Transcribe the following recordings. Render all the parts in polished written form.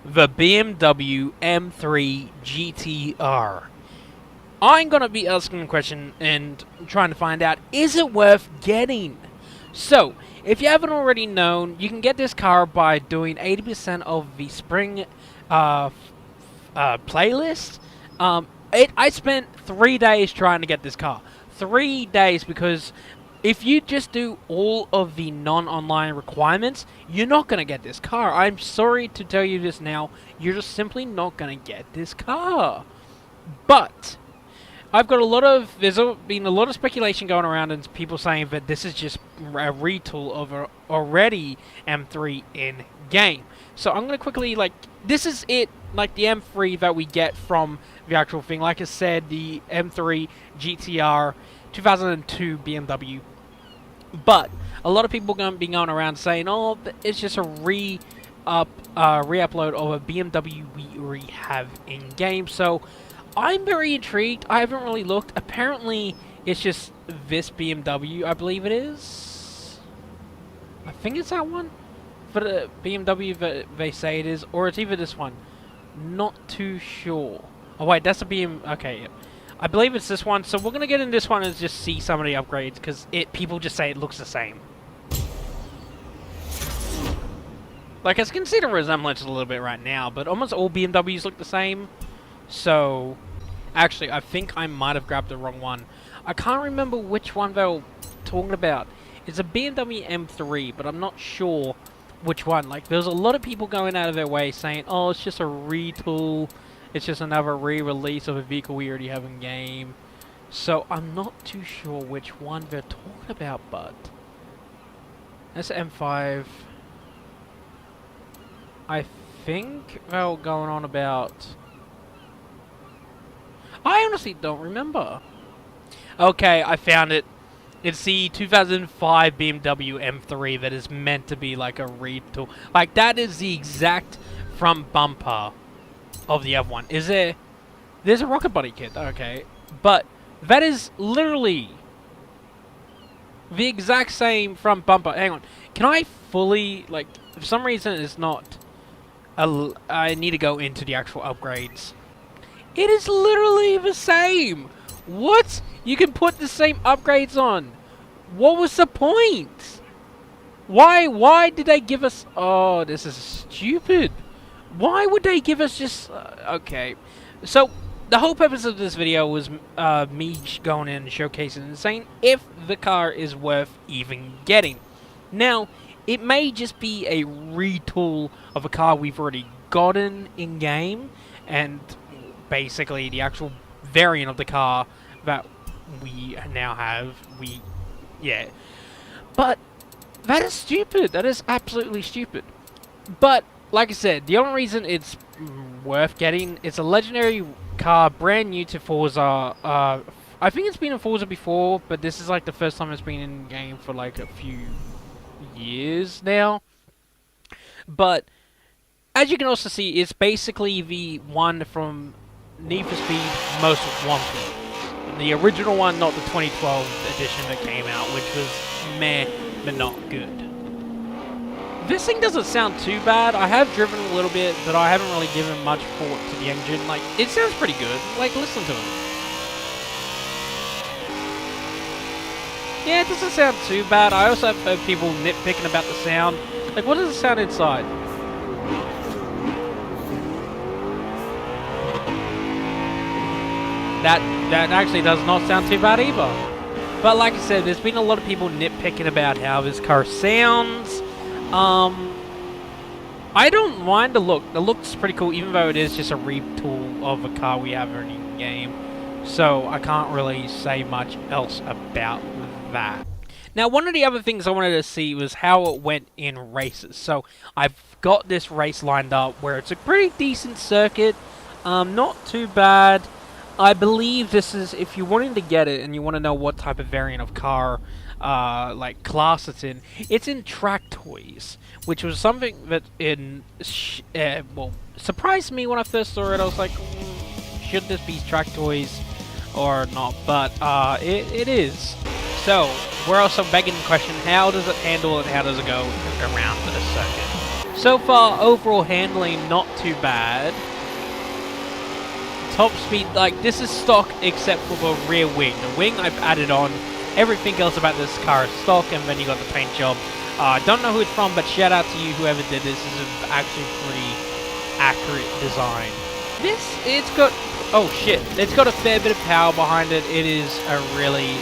the BMW M3 GTR. I'm going to be asking a question and trying to find out, is it worth getting? So, if you haven't already known, you can get this car by doing 80% of the spring playlist. I spent 3 days trying to get this car. 3 days, because if you just do all of the non-online requirements, you're not going to get this car. I'm sorry to tell you this now. You're just simply not going to get this car. But I've got there's been a lot of speculation going around and people saying that this is just a retool of a already M3 in game. So I'm going to quickly, this is it, like the M3 that we get from the actual thing. Like I said, the M3 GTR 2002 BMW. But a lot of people are going to be going around saying, oh, it's just a re-upload of a BMW we already have in game. So I'm very intrigued. I haven't really looked. Apparently, it's just this BMW, I believe it is. I think it's that one for the BMW that they say it is, or it's either this one. Not too sure. Oh wait, that's a BMW. Okay, yeah. I believe it's this one. So we're gonna get in this one and just see some of the upgrades, because people just say it looks the same. Like, I can see the resemblance a little bit right now, but almost all BMWs look the same. So, actually, I think I might have grabbed the wrong one. I can't remember which one they were talking about. It's a BMW M3, but I'm not sure which one. Like, there's a lot of people going out of their way saying, oh, it's just a retool. It's just another re-release of a vehicle we already have in game. So, I'm not too sure which one they're talking about, but that's M5. I think they were going on about... I honestly don't remember. Okay, I found it. It's the 2005 BMW M3 that is meant to be like a retool. Like, that is the exact front bumper of the other one. Is there... There's a rocket body kit, okay. But that is literally the exact same front bumper. Hang on. Can I fully, like, for some reason it's not... I need to go into the actual upgrades. It is literally the same. What? You can put the same upgrades on. What was the point? Why did they give us... Oh, this is stupid. Why would they give us just... okay. So, the whole purpose of this video was me going in and showcasing and saying if the car is worth even getting. Now, it may just be a retool of a car we've already gotten in-game, and basically the actual variant of the car that we now have. Yeah. But that is stupid. That is absolutely stupid. But like I said, the only reason it's worth getting, it's a legendary car, brand new to Forza. I think it's been in Forza before, but this is like the first time it's been in game for like a few years now. But as you can also see, it's basically the one from Need for Speed Most Wanted. The original one, not the 2012 edition that came out, which was meh, but not good. This thing doesn't sound too bad. I have driven a little bit, but I haven't really given much thought to the engine. Like, it sounds pretty good. Like, listen to it. Yeah, it doesn't sound too bad. I also have heard people nitpicking about the sound. Like, what does it sound inside? That actually does not sound too bad either. But like I said, there's been a lot of people nitpicking about how this car sounds. I don't mind the look. The look's pretty cool, even though it is just a retool of a car we have already in game. So I can't really say much else about that. Now, one of the other things I wanted to see was how it went in races. So I've got this race lined up where it's a pretty decent circuit. Not too bad. I believe this is, if you're wanting to get it and you want to know what type of variant of car, like class it's in Track Toys, which was something that well, surprised me when I first saw it. I was like, should this be Track Toys or not? But it is. So we're also begging the question: how does it handle and how does it go around the circuit? So far, overall handling not too bad. Top speed, like, this is stock except for the rear wing. The wing I've added on. Everything else about this car is stock, and then you got the paint job. Don't know who it's from, but shout out to you, whoever did this. This is actually pretty accurate design. It's got, oh shit, it's got a fair bit of power behind it. It is a really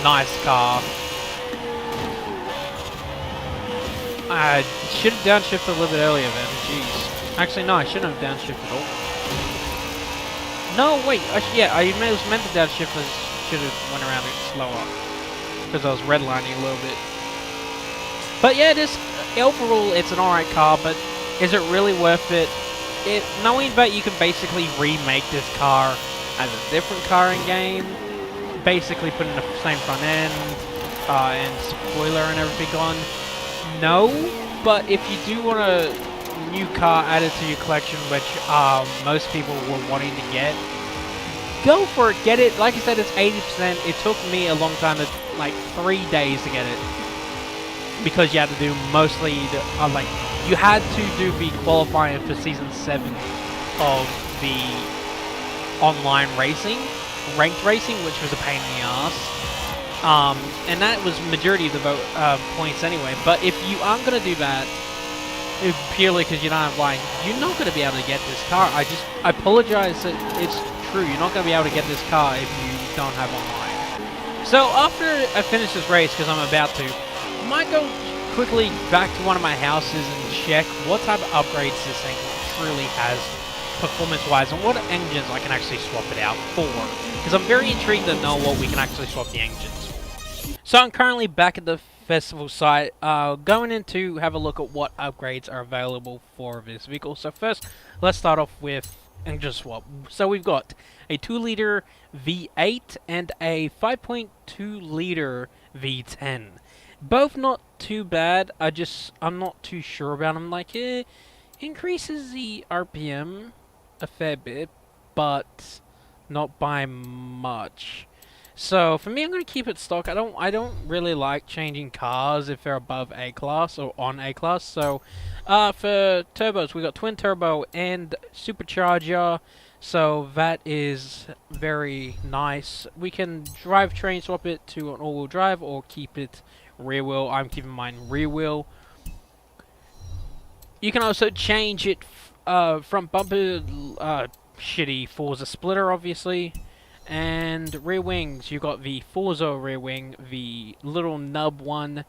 nice car. I should have downshifted a little bit earlier then, jeez. Actually, no, I shouldn't have downshifted at all. No, wait, yeah, I was meant to downshift, I should have went around it slower. Because I was redlining a little bit. But yeah, overall, it's an alright car, but is it really worth it? Knowing that you can basically remake this car as a different car in game, basically putting the same front end, and spoiler and everything on, no, but if you do want a new car added to your collection, which most people were wanting to get, go for it, get it. Like I said, it's 80%. It took me a long time, like 3 days to get it, because you had to do mostly you had to do the qualifying for season 7 of the online racing, ranked racing, which was a pain in the ass. And that was majority of the points anyway. But if you aren't gonna do that, purely because you don't have line, you're not gonna be able to get this car. I apologize that it's true. You're not gonna be able to get this car if you don't have online. So after I finish this race, because I'm about to, I might go quickly back to one of my houses and check what type of upgrades this thing truly has performance-wise and what engines I can actually swap it out for. Because I'm very intrigued to know what we can actually swap the engines. So I'm currently back at the festival site, going in to have a look at what upgrades are available for this vehicle. So first, let's start off with engine swap. So we've got a 2-liter V8 and a 5.2-liter V10. Both not too bad. I'm not too sure about them. Like, it increases the RPM a fair bit, but not by much. So for me, I'm gonna keep it stock. I don't really like changing cars if they're above A class or on A class. So for turbos, we got twin turbo and supercharger. So that is very nice. We can drivetrain swap it to an all-wheel drive or keep it rear wheel. I'm keeping mine rear wheel. You can also change it front bumper, shitty Forza splitter, obviously. And rear wings, you got the Forza rear wing, the little nub one,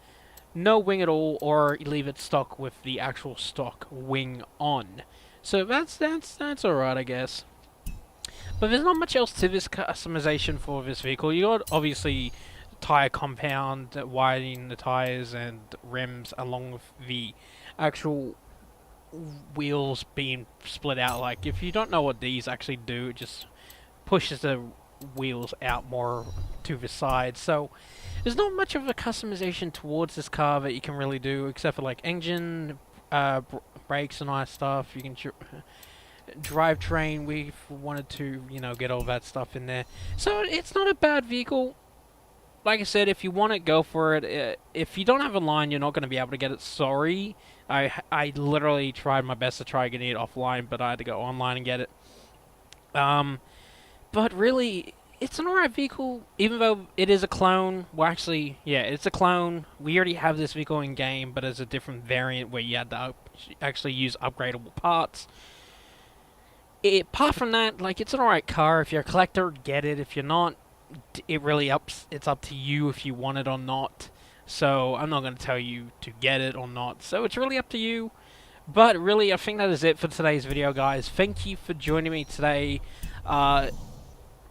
no wing at all, or leave it stock with the actual stock wing on. So that's alright, I guess. But there's not much else to this customization for this vehicle. You got obviously tire compound, widening the tires and rims, along with the actual wheels being split out. Like, if you don't know what these actually do, it just pushes the wheels out more to the side. So there's not much of a customization towards this car that you can really do, except for like engine, brakes and all that stuff. You can drivetrain, we wanted to, you know, get all that stuff in there. So it's not a bad vehicle. Like I said, if you want it, go for it. If you don't have a line, you're not going to be able to get it. Sorry. I literally tried my best to try getting it offline, but I had to go online and get it. But really, it's an alright vehicle, even though it is a clone. Well, actually, yeah, it's a clone. We already have this vehicle in game, but it's a different variant where you had to actually use upgradable parts. Apart from that, like, it's an alright car. If you're a collector, get it. If you're not, it's up to you if you want it or not. So I'm not going to tell you to get it or not. So it's really up to you. But really, I think that is it for today's video, guys. Thank you for joining me today.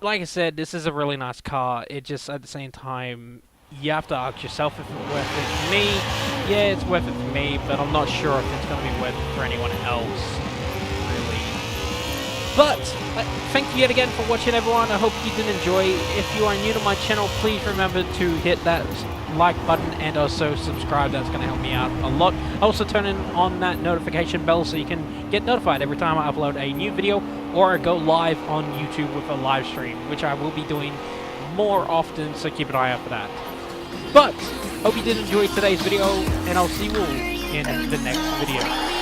Like I said, this is a really nice car. It just, at the same time, you have to ask yourself if it's worth it for me. Yeah, it's worth it for me, but I'm not sure if it's going to be worth it for anyone else, really. But, thank you yet again for watching, everyone. I hope you did enjoy. If you are new to my channel, please remember to hit that like button and also subscribe. That's going to help me out a lot. Also turn on that notification bell so you can get notified every time I upload a new video or go live on YouTube with a live stream, which I will be doing more often, so keep an eye out for that. But hope you did enjoy today's video, and I'll see you all in the next video.